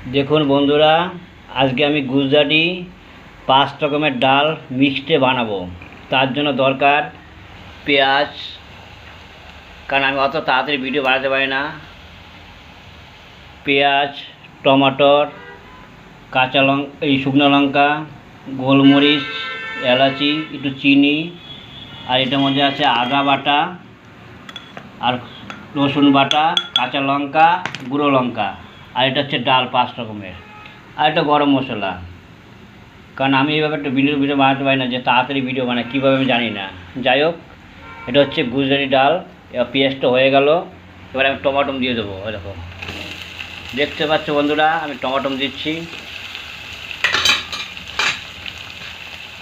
দেখুন বন্ধুরা, আজকে আমি গুজরাটি 5 রকমের ডাল মিক্সডে বানাবো। তার জন্য দরকার পেঁয়াজ, কারণ আমি অত তাড়াতাড়ি ভিডিও বানাতে পারি না। পেঁয়াজ, টমাটোর, কাঁচা লঙ্কা, এই শুকনো লঙ্কা, গোলমরিচ, এলাচি, একটু চিনি, আর এটার মধ্যে আছে আদা বাটা আর রসুন বাটা, কাঁচা লঙ্কা, গুঁড়ো লঙ্কা, আর এটা হচ্ছে ডাল 5 রকমের, আর এটা গরম মশলা। কারণ আমি এইভাবে একটা ভিডিও বানাতে পারি না, যে তাড়াতাড়ি ভিডিও বানাই কীভাবে আমি জানি না। যাই হোক, এটা হচ্ছে গুজরাটি ডাল। এবার পেঁয়াজটা হয়ে গেল, এবার আমি টমাটো দিয়ে দেবো। এরকম দেখতে পাচ্ছ বন্ধুরা, আমি টমাটো দিচ্ছি।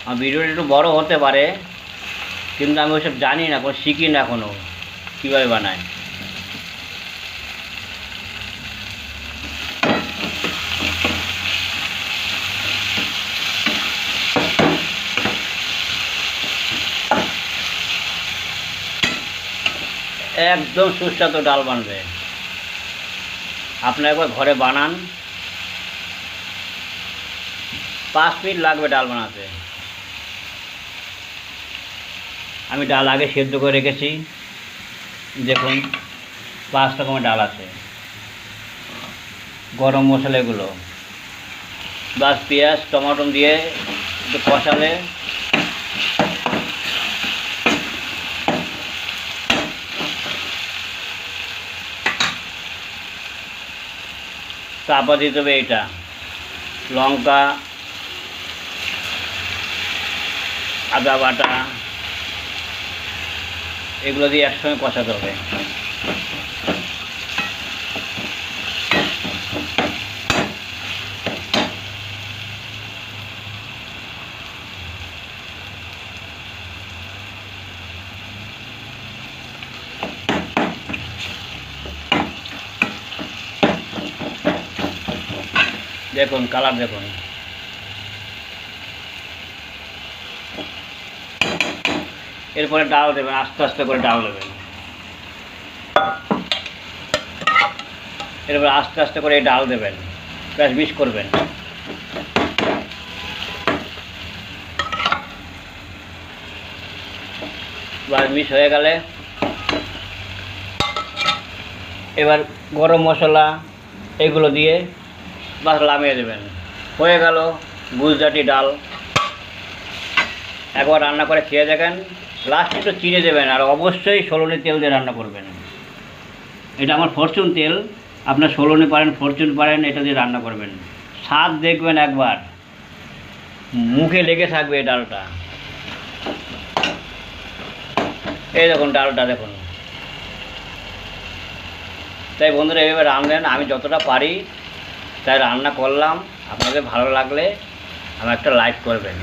আমার ভিডিওটা একটু বড় হতে পারে, কিন্তু আমি ওইসব জানি না, কোনো শিখি না এখনও কীভাবে বানায়। একদম সুস্বাদু ডাল বানবে। আপনারা একবার ঘরে বানান, 5 মিনিট লাগবে ডাল বানাতে। আমি ডাল আগে সেদ্ধ করে রেখেছি। দেখুন 5 রকমের ডাল আছে। গরম মশলা এগুলো, বাস পেঁয়াজ টমাটো দিয়ে একটু কষালে তারপর দিতে হবে এইটা লঙ্কা, আদা বাটা, এগুলো দিয়ে একসঙ্গে কষাতে হবে। দেখুন কালার দেখুন। এরপরে ডাল দেবেন, আস্তে আস্তে করে ডাল দেবেন। এরপরে আস্তে আস্তে করে এই ডাল দেবেন, ব্যাস মিক্স করবেন। ব্যাস মিক্স হয়ে গেলে এবার গরম মশলা এগুলো দিয়ে বাস নামিয়ে দেবেন। হয়ে গেল গুজরাটি ডাল। একবার রান্না করে খেয়ে দেখেন, লাস্টে একটু চিনি দেবেন, আর অবশ্যই সলনি তেল দিয়ে রান্না করবেন। এটা আমার ফরচুন তেল, আপনার সলনি পারেন, ফরচুন পারেন, এটা দিয়ে রান্না করবেন। স্বাদ দেখবেন একবার, মুখে লেগে থাকবে এই ডালটা। এই দেখুন ডালটা দেখুন। তাই বন্ধুরা এইভাবে রাঁধবেন। আমি যতটা পারি তাই রান্না করলাম। আপনাদের ভালো লাগলে আমার একটা লাইক করবেন।